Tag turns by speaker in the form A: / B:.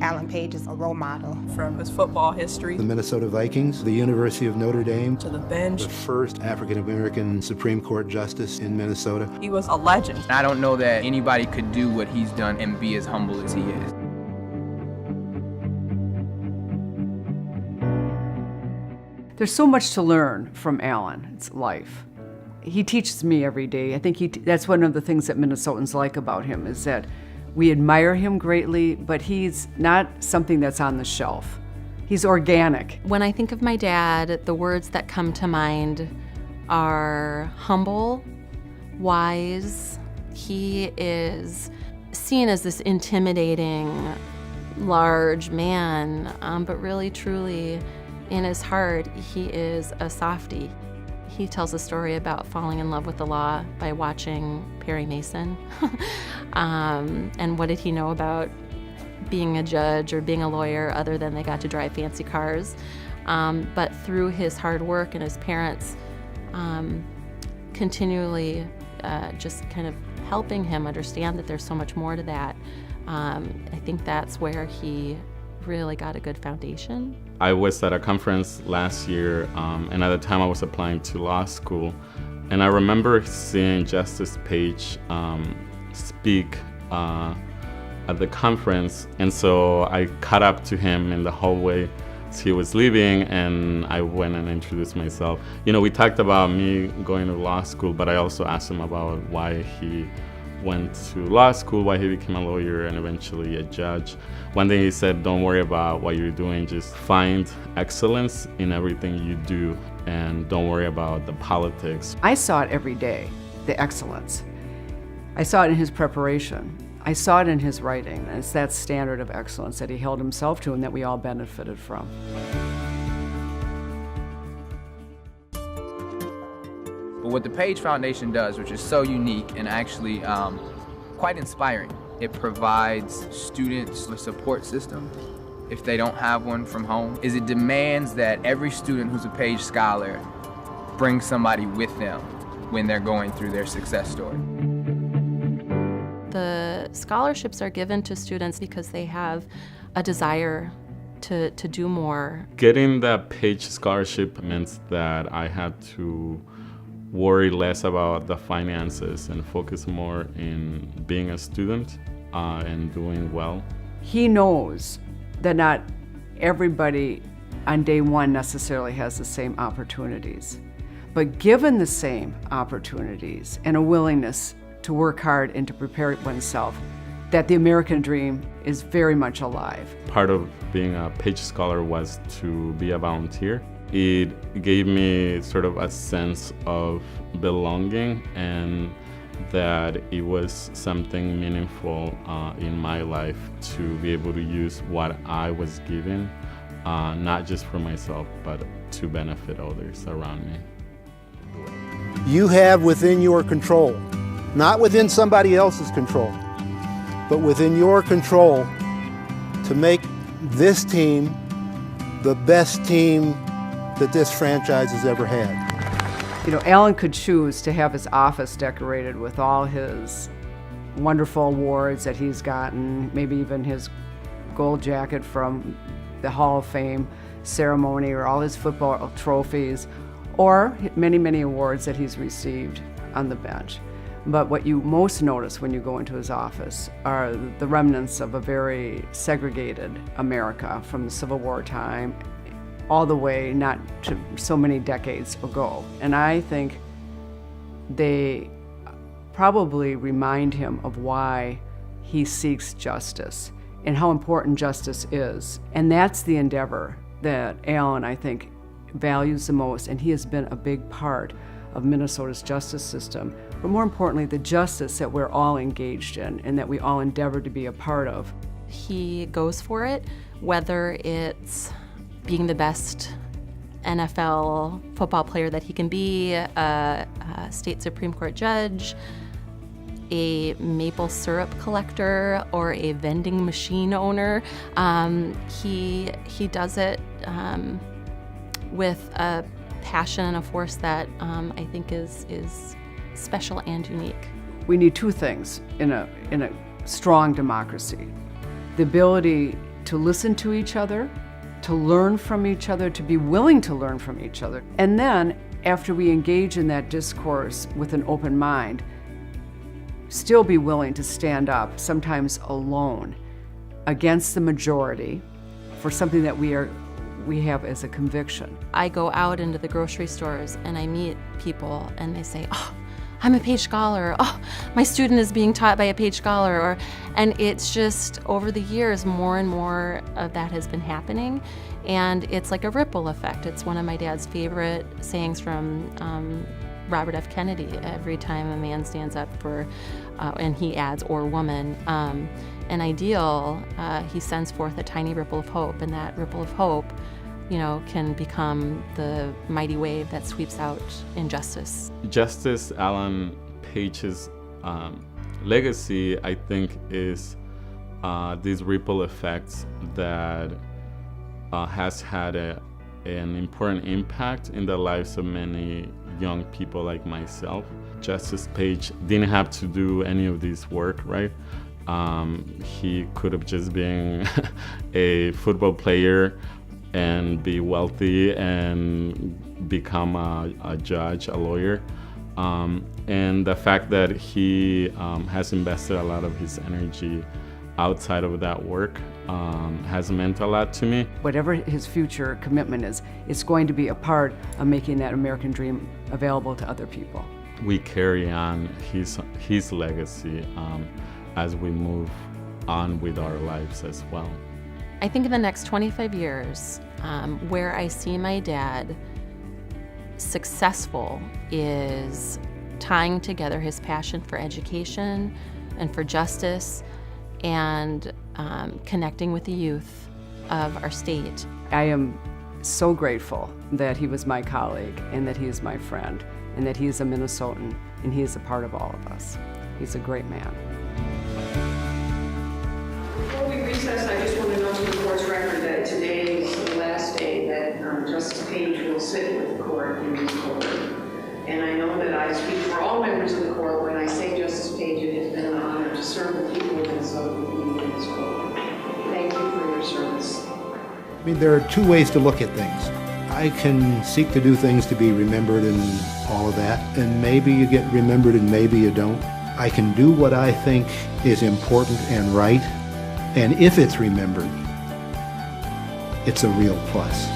A: Alan Page is a role model.
B: From his football history,
C: the Minnesota Vikings, the University of Notre Dame,
B: to the bench,
C: the first African-American Supreme Court justice in Minnesota.
B: he was a legend.
D: I don't know that anybody could do what he's done and be as humble as he is.
E: There's so much to learn from Alan. It's life. He teaches me every day. I think that's one of the things that Minnesotans like about him, is that we admire him greatly, but he's not something that's on the shelf. He's organic.
F: When I think of my dad, the words that come to mind are humble, wise. He is seen as this intimidating, large man, but really, truly, in his heart, he is a softie. He tells a story about falling in love with the law by watching Perry Mason. And what did he know about being a judge or being a lawyer other than they got to drive fancy cars? But through his hard work and his parents continually just kind of helping him understand that there's so much more to that, I think that's where he really got a good foundation.
G: I was at a conference last year, and at the time I was applying to law school, and I remember seeing Justice Page speak at the conference, and so I caught up to him in the hallway as he was leaving, and I went and introduced myself. You know, we talked about me going to law school, but I also asked him about why he went to law school, why he became a lawyer and eventually a judge. One thing he said, don't worry about what you're doing, just find excellence in everything you do and don't worry about the politics.
E: I saw it every day, the excellence. I saw it in his preparation. I saw it in his writing. It's that standard of excellence that he held himself to and that we all benefited from.
D: But what the Page Foundation does, which is so unique and actually quite inspiring, it provides students a support system if they don't have one from home, is it demands that every student who's a Page Scholar bring somebody with them when they're going through their success story.
F: The scholarships are given to students because they have a desire to do more.
G: Getting that Page Scholarship meant that I had to worry less about the finances and focus more in being a student and doing well.
E: He knows that not everybody on day one necessarily has the same opportunities, but given the same opportunities and a willingness to work hard and to prepare oneself, that the American dream is very much alive.
G: Part of being a Page Scholar was to be a volunteer. It gave me sort of a sense of belonging and that it was something meaningful in my life to be able to use what I was given, not just for myself, but to benefit others around me.
C: You have within your control, not within somebody else's control, but within your control to make this team the best team that this franchise has ever had.
E: You know, Alan could choose to have his office decorated with all his wonderful awards that he's gotten, maybe even his gold jacket from the Hall of Fame ceremony, or all his football trophies, or many, many awards that he's received on the bench. But what you most notice when you go into his office are the remnants of a very segregated America from the Civil War time all the way not to so many decades ago. And I think they probably remind him of why he seeks justice and how important justice is. And that's the endeavor that Alan, I think, values the most, and he has been a big part of Minnesota's justice system, but more importantly, the justice that we're all engaged in and that we all endeavor to be a part of.
F: He goes for it, whether it's being the best NFL football player that he can be, a state Supreme Court judge, a maple syrup collector, or a vending machine owner. He does it with a passion and a force that I think is special and unique.
E: We need two things in a strong democracy: the ability to listen to each other, to learn from each other, to be willing to learn from each other. And then, after we engage in that discourse with an open mind, still be willing to stand up, sometimes alone, against the majority for something that we have as a conviction.
F: I go out into the grocery stores and I meet people and they say, oh, I'm a Page Scholar, oh, my student is being taught by a Page Scholar, and it's just, over the years, more and more of that has been happening, and it's like a ripple effect. It's one of my dad's favorite sayings from Robert F. Kennedy. Every time a man stands up for, and he adds, or woman, an ideal, he sends forth a tiny ripple of hope, and that ripple of hope, can become the mighty wave that sweeps out injustice.
G: Justice Alan Page's legacy, I think, is these ripple effects that has had an important impact in the lives of many young people like myself. Justice Page didn't have to do any of this work, right? He could have just been a football player and be wealthy and become a judge, a lawyer. And the fact that he has invested a lot of his energy outside of that work has meant a lot to me.
E: Whatever his future commitment is, it's going to be a part of making that American dream available to other people.
G: We carry on his legacy as we move on with our lives as well.
F: I think in the next 25 years, where I see my dad successful is tying together his passion for education and for justice and connecting with the youth of our state.
E: I am so grateful that he was my colleague and that he is my friend and that he is a Minnesotan and he is a part of all of us. He's a great man.
A: Before we recess, I just want to note to the court's record that today is the last day that Justice Page will sit with the court in this court. And I know that I speak for all members of the court when I say, Justice Page, it has been an honor to serve the people of Minnesota with you in this court. Thank you for your service.
C: I mean, there are two ways to look at things. I can seek to do things to be remembered and all of that, and maybe you get remembered and maybe you don't. I can do what I think is important and right, and if it's remembered, it's a real plus.